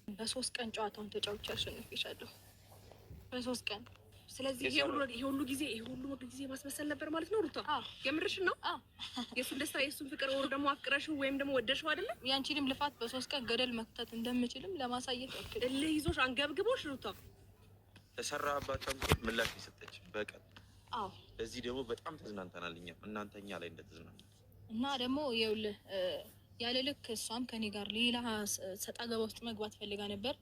በ3 ቀን ጨዋታውን ተጫውቼ አሸንፌሻለሁ። በ3 ቀን። ስለዚህ ይሄ ሁሉ ጊዜ ማስመሰል ነበር ማለት ነው ሩታ? የምርሽ ነው? የሱን ደስታ የሱን ፍቅር ወሩ ደግሞ አፍቅረሽው ወይም ደግሞ ወደሽው አይደለም? ያንቺንም ልፋት በ3 ቀን ገደል መክተት እንደምችልም ለማሳየት ወክል ይዞሽ አንገብግቦሽ ሩታ ተሰራባቸው ምላሽ የሰጠች በቀን ለዚህ ደግሞ በጣም ተዝናንተናል። እናንተኛ ላይ እንደተዝናና እና ደግሞ ይኸውልህ ያለ ልክ እሷም ከኔ ጋር ሌላ ሰጣ ገባ ውስጥ መግባት ፈልጋ ነበር።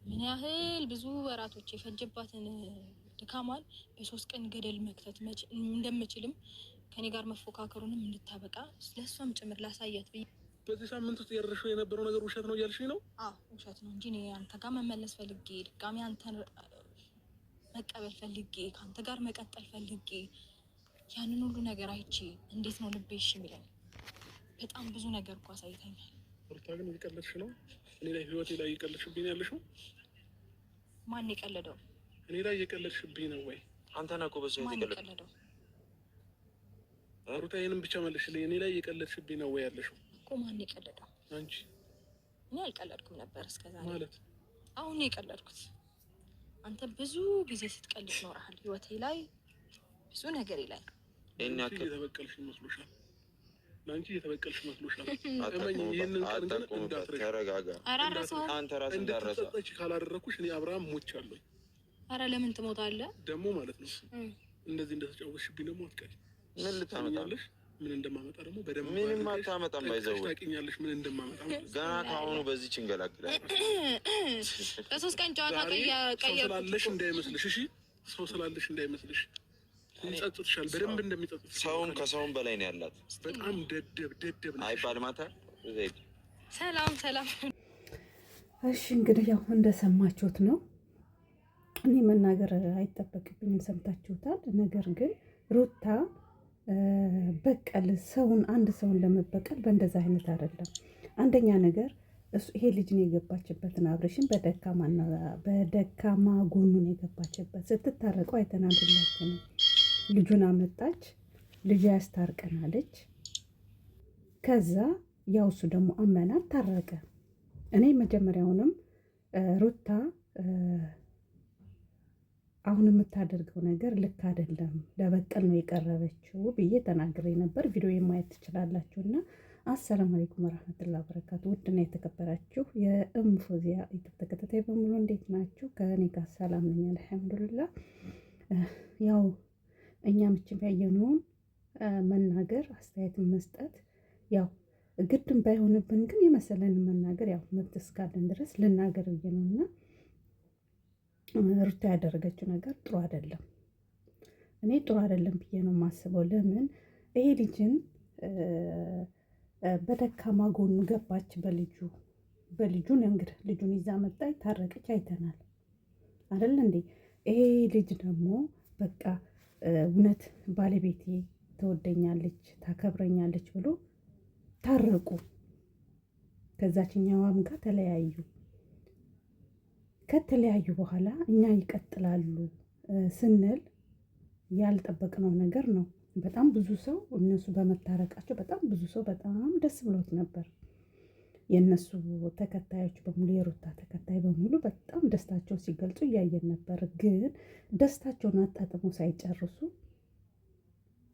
ምን ያህል ብዙ ወራቶች የፈጀባትን ድካሟን በ3 ቀን ገደል መክተት እንደምችልም ከኔ ጋር መፎካከሩንም እንድታበቃ ስለሷም ጭምር ላሳያት ብዬ በዚህ ሳምንት ውስጥ ያደረሽው የነበረው ነገር ውሸት ነው እያልሽኝ ነው? ውሸት ነው እንጂ እኔ አንተ ጋር መመለስ ፈልጌ ድጋሚ አንተን መቀበል ፈልጌ ከአንተ ጋር መቀጠል ፈልጌ ያንን ሁሉ ነገር አይቼ እንዴት ነው ልቤ እሺ የሚለኝ? በጣም ብዙ ነገር እኮ አሳይተኛል። ሩታ ግን እየቀለድሽ ነው። እኔ ላይ ህይወቴ ላይ እየቀለድሽብኝ ያለሽው። ማን የቀለደው? እኔ ላይ እየቀለድሽብኝ ነው ወይ? አንተ ነህ እኮ በሱ የቀለደው። ሩታ ይሄንን ብቻ መልሽልኝ። እኔ ላይ እየቀለድሽብኝ ነው ወይ ያለሽው? እኮ ማን የቀለደው? አንቺ። እኔ አልቀለድኩም ነበር እስከዛሬ። ማለት አሁን ነው የቀለድኩት። አንተ ብዙ ጊዜ ስትቀልድ ኖረሃል ህይወቴ ላይ ብዙ ነገሬ ላይ። እየተበቀልሽ መስሎሻል? ለአንቺ እየተበቀልሽ መስሎሻል? ይህንን ቀን ተረጋጋ። አንተ ራስህ እንዳትጸጸች ካላደረኩሽ እኔ አብርሃም ሞቻለሁ። ኧረ ለምን ትሞታለህ ደግሞ ማለት ነው? እንደዚህ እንደተጫወትሽብኝ ደግሞ አትቀሪ። ምን ልታመጣለሽ? ምን እንደማመጣ ደግሞ በደንብ ምንም አታመጣም። ባይዘው ታውቂኛለሽ ምን እንደማመጣ ገና ከአሁኑ በዚህ እንገላግላለን። በ3 ቀን ጨዋታ ቀየር ስላለሽ እንዳይመስልሽ። እሺ ሰው ስላለሽ እንዳይመስልሽ። ይጸጽትሻል፣ በደንብ እንደሚጸጽት። ሰውም ከሰውም በላይ ነው ያላት። በጣም ደደብ ነው አይባልም። ማታ ሰላም። እሺ እንግዲህ ያው እንደሰማችሁት ነው። እኔ መናገር አይጠበቅብኝም፣ ሰምታችሁታል። ነገር ግን ሩታ አንድ ሰውን ለመበቀል በእንደዛ አይነት አይደለም። አንደኛ ነገር ይሄ ልጅን የገባችበትን አብሬሽን በደካማ ጎኑን የገባችበት ስትታረቀው አይተናል ሁላችንም። ልጁን አመጣች፣ ልጅ ያስታርቀናለች። ከዛ ያው እሱ ደግሞ አመናት፣ ታረቀ። እኔ መጀመሪያውንም ሩታ አሁን የምታደርገው ነገር ልክ አይደለም፣ ለበቀል ነው የቀረበችው ብዬ ተናግሬ ነበር። ቪዲዮ የማየት ትችላላችሁ። እና አሰላሙ አለይኩም ወራህመቱላሂ ወበረካቱ። ውድና የተከበራችሁ የእምፎዚያ ዩቲዩብ ተከታታይ በሙሉ እንዴት ናችሁ? ከእኔ ጋር ሰላም ነኝ አልሐምዱሊላህ። ያው እኛ ምችም ያየነውን መናገር አስተያየትን መስጠት ያው ግድም ባይሆንብን ግን የመሰለን መናገር ያው መብት እስካለን ድረስ ልናገር ብዬ ነውና ሩታ ያደረገችው ነገር ጥሩ አይደለም። እኔ ጥሩ አይደለም ብዬ ነው የማስበው። ለምን ይሄ ልጅን በደካማ ጎኑ ገባች። በልጁን እንግዲህ ልጁን ይዛ መጣች፣ ታረቀች፣ አይተናል አይደል እንዴ? ይሄ ልጅ ደግሞ በቃ እውነት ባለቤቴ ትወደኛለች፣ ታከብረኛለች ብሎ ታረቁ። ከዛችኛዋም ጋር ተለያዩ። ከተለያዩ በኋላ እኛ ይቀጥላሉ ስንል ያልጠበቅነው ነገር ነው። በጣም ብዙ ሰው እነሱ በመታረቃቸው በጣም ብዙ ሰው በጣም ደስ ብሎት ነበር። የእነሱ ተከታዮች በሙሉ የሩታ ተከታይ በሙሉ በጣም ደስታቸው ሲገልጹ እያየን ነበር። ግን ደስታቸውን አጣጥመው ሳይጨርሱ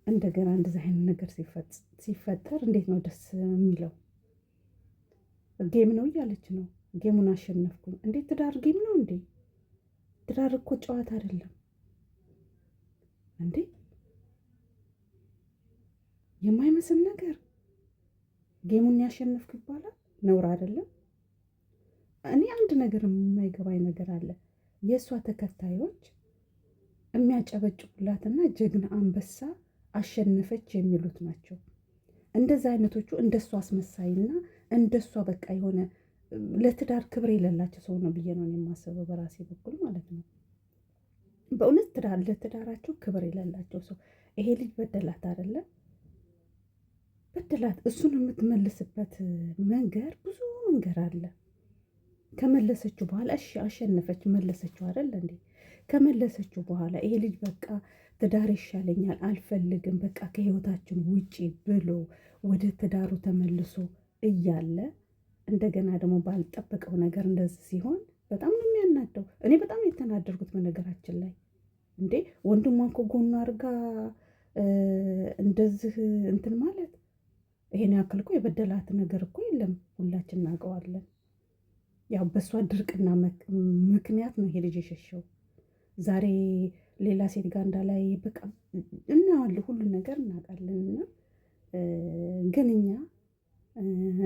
እንደገና እንደዚህ አይነት ነገር ሲፈጠር እንዴት ነው ደስ የሚለው? ጌም ነው እያለች ነው። ጌሙን አሸነፍኩኝ። እንዴት ትዳር ጌም ነው እንዴ? ትዳር እኮ ጨዋታ አይደለም እንዴ? የማይመስል ነገር ጌሙን ያሸነፍኩ ይባላል? ነውር አይደለም? እኔ አንድ ነገር የማይገባኝ ነገር አለ። የእሷ ተከታዮች የሚያጨበጭቡላትና ጀግና አንበሳ አሸነፈች የሚሉት ናቸው። እንደዛ አይነቶቹ እንደሷ አስመሳይና እንደሷ በቃ የሆነ ለትዳር ክብር የሌላቸው ሰው ነው ብዬ ነው የማስበው፣ በራሴ በኩል ማለት ነው። በእውነት ለትዳራቸው ክብር የሌላቸው ሰው። ይሄ ልጅ በደላት አይደለም? በደላት። እሱን የምትመልስበት መንገድ ብዙ መንገድ አለ። ከመለሰችው በኋላ እሺ አሸነፈች፣ መለሰችው አይደል እንዴ? ከመለሰችው በኋላ ይሄ ልጅ በቃ ትዳር ይሻለኛል፣ አልፈልግም፣ በቃ ከህይወታችን ውጪ ብሎ ወደ ትዳሩ ተመልሶ እያለ እንደገና ደግሞ ባልጠበቀው ነገር እንደዚህ ሲሆን በጣም ነው የሚያናደው። እኔ በጣም የተናደርኩት በነገራችን ላይ እንዴ ወንድሟን ከጎኑ አድርጋ እንደዚህ እንትን ማለት ይሄን ያክል እኮ የበደላት ነገር እኮ የለም፣ ሁላችን እናውቀዋለን። ያው በእሷ ድርቅና ምክንያት ነው ይሄ ልጅ የሸሸው። ዛሬ ሌላ ሴት ጋር እንዳላይ በቃ እናዋለን፣ ሁሉን ነገር እናውቃለን። እና ግን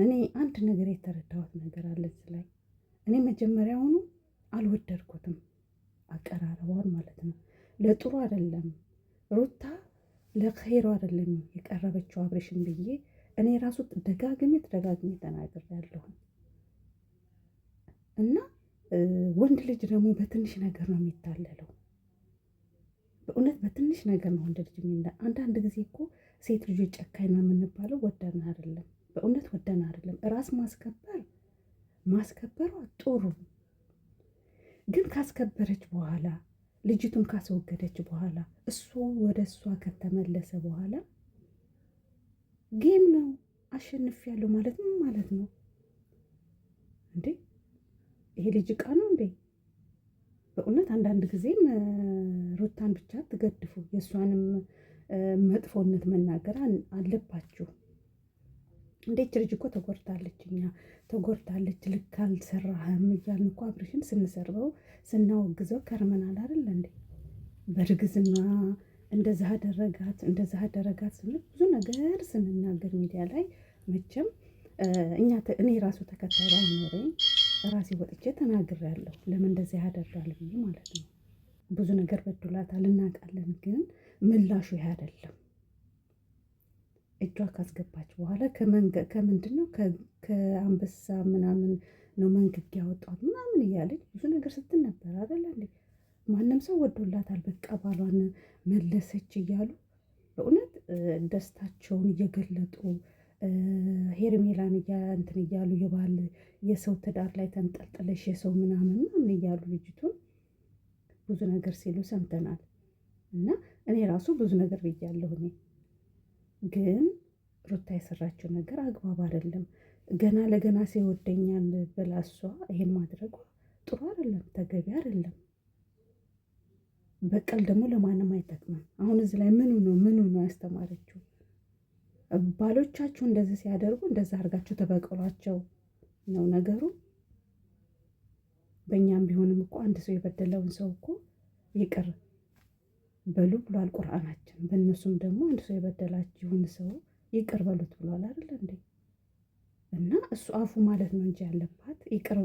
እኔ አንድ ነገር የተረዳሁት ነገር አለ እዚህ ላይ። እኔ መጀመሪያውኑ አልወደድኩትም አቀራረቧን ማለት ነው። ለጥሩ አይደለም ሩታ ለኸይሩ አይደለም የቀረበችው አብሬሽን ብዬ እኔ ራሱ ደጋግሜ ተናግሬያለሁ። እና ወንድ ልጅ ደግሞ በትንሽ ነገር ነው የሚታለለው። በእውነት በትንሽ ነገር ነው ወንድ ልጅ አንዳንድ ጊዜ እኮ ሴት ልጆች ጨካኝ ነው የምንባለው ወደን አይደለም፣ በእውነት ወደን አይደለም። ራስ ማስከበሯ ጥሩ ግን ካስከበረች በኋላ ልጅቱን ካስወገደች በኋላ እሱ ወደ እሷ ከተመለሰ በኋላ ጌም ነው አሸንፊያለሁ ማለት ምን ማለት ነው እንዴ? ይሄ ልጅ ዕቃ ነው እንዴ? በእውነት አንዳንድ ጊዜም ሩታን ብቻ ትገድፉ፣ የእሷንም መጥፎነት መናገር አለባችሁ። እንዴት ልጅ እኮ ተጎድታለች፣ ተጎድታለች፣ ልክ አልሰራህም እያልን እኮ አብርሽን ስንሰርበው ስናወግዘው ከርመናል አይደል እንዴ? በእርግዝና እንደዛ አደረጋት ስንል ብዙ ነገር ስንናገር ሚዲያ ላይ መቼም እኔ ራሱ ተከታይ ባይኖረኝ ራሴ ወጥቼ ተናግሬያለሁ። ለምን እንደዚህ ያደርጋል ብዬ ማለት ነው። ብዙ ነገር በድሏታል እናውቃለን፣ ግን ምላሹ ይሄ አይደለም። እጇ ካስገባች በኋላ ከምንድን ነው ከአንበሳ ምናምን ነው መንግግ ያወጣት ምናምን እያለች ብዙ ነገር ስትል ነበር አይደል እንዴ? ማንም ሰው ወዶላታል። በቃ ባሏን መለሰች እያሉ በእውነት ደስታቸውን እየገለጡ ሄርሜላን እንትን እያሉ የባል የሰው ትዳር ላይ ተንጠልጥለሽ የሰው ምናምን እያሉ ልጅቱን ብዙ ነገር ሲሉ ሰምተናል። እና እኔ ራሱ ብዙ ነገር ብያለሁ። እኔ ግን ሩታ የሰራችው ነገር አግባብ አይደለም። ገና ለገና ሲወደኛል ብላ እሷ ይሄን ማድረጓ ጥሩ አይደለም፣ ተገቢ አይደለም። በቀል ደግሞ ለማንም አይጠቅምም። አሁን እዚህ ላይ ምኑ ነው ያስተማረችው? ባሎቻችሁ እንደዚህ ሲያደርጉ እንደዚህ አድርጋችሁ ተበቀሏቸው ነው ነገሩ። በእኛም ቢሆንም እኮ አንድ ሰው የበደለውን ሰው እኮ ይቅር በሉ ብሏል ቁርአናችን። በእነሱም ደግሞ አንድ ሰው የበደላችሁን ሰው ይቅር በሉት ብሏል አይደል እንዴ? እና እሱ አፉ ማለት ነው እንጂ ያለባት ይቅር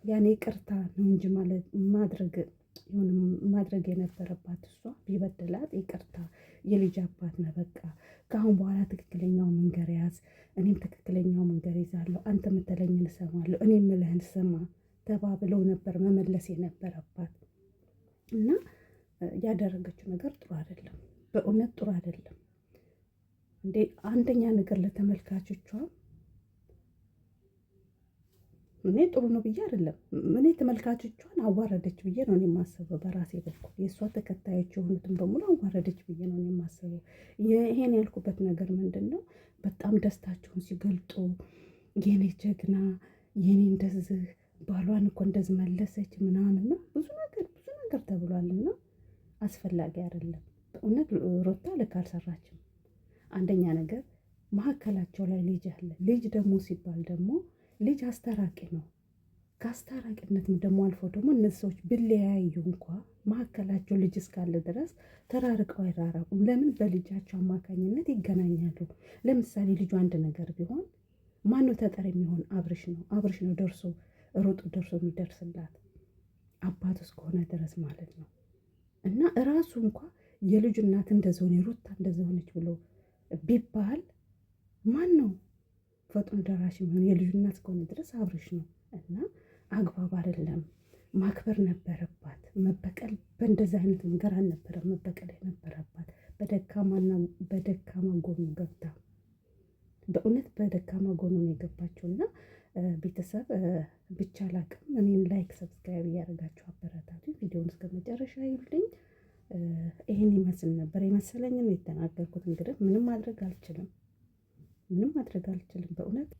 ያኔ ይቅርታ ነው እንጂ ማለት ማድረግ የነበረባት እሷ ቢበድላት ይቅርታ፣ የልጅ አባት ነው በቃ ከአሁን በኋላ ትክክለኛው መንገድ ያዝ፣ እኔም ትክክለኛው መንገድ ይዛለሁ፣ አንተ የምትለኝን እሰማለሁ፣ እኔ የምልህን ስማ ተባብለው ነበር መመለስ የነበረባት። እና ያደረገችው ነገር ጥሩ አይደለም፣ በእውነት ጥሩ አይደለም እንዴ። አንደኛ ነገር ለተመልካቾቿ እኔ ጥሩ ነው ብዬ አይደለም። እኔ ተመልካቾቿን አዋረደች ብዬ ነው የማስበው። በራሴ በኩል የእሷ ተከታዮች የሆኑትን በሙሉ አዋረደች ብዬ ነው የማስበው። ይሄን ያልኩበት ነገር ምንድን ነው? በጣም ደስታቸውን ሲገልጡ የኔ ጀግና፣ የኔ እንደዚህ ባሏን እኮ እንደዚህ መለሰች ምናምን ብዙ ነገር ተብሏልና አስፈላጊ አይደለም። በእውነት ሩታ ልክ አልሰራችም። አንደኛ ነገር መሀከላቸው ላይ ልጅ አለ። ልጅ ደግሞ ሲባል ደግሞ ልጅ አስታራቂ ነው። ከአስታራቂነትም ደግሞ አልፎ ደግሞ እነዚህ ሰዎች ብለያዩ እንኳ መካከላቸው ልጅ እስካለ ድረስ ተራርቀው አይራራቁም። ለምን? በልጃቸው አማካኝነት ይገናኛሉ። ለምሳሌ ልጁ አንድ ነገር ቢሆን ማነው ተጠር የሚሆን? አብርሽ ነው ሩጡ ደርሶ የሚደርስላት አባቱ እስከሆነ ድረስ ማለት ነው። እና እራሱ እንኳ የልጁ እናት እንደዚህ ሆነ ሩታ እንደዚህ ሆነች ብሎ ቢባል ማን ነው ፈጥኖ ደራሽ የሚሆን? የልጁ እናት እስከሆነ ድረስ አብርሽ ነው። እና አግባብ አይደለም። ማክበር ነበረባት። መበቀል በእንደዚህ አይነት ነገር አልነበረም መበቀል የነበረባት። በደካማ ጎኑ ገብታ በእውነት በደካማ ጎኑ ነው የገባችው። እና ቤተሰብ ብቻ ላቅም እኔን ላይክ ሰብስክራይብ እያደረጋችሁ አበረታቱ። ቪዲዮውን እስከ መጨረሻ ይሉልኝ። ይህን ይመስል ነበር የመሰለኝን የተናገርኩት። እንግዲህ ምንም ማድረግ አልችልም። ምንም ማድረግ አልችልም በእውነት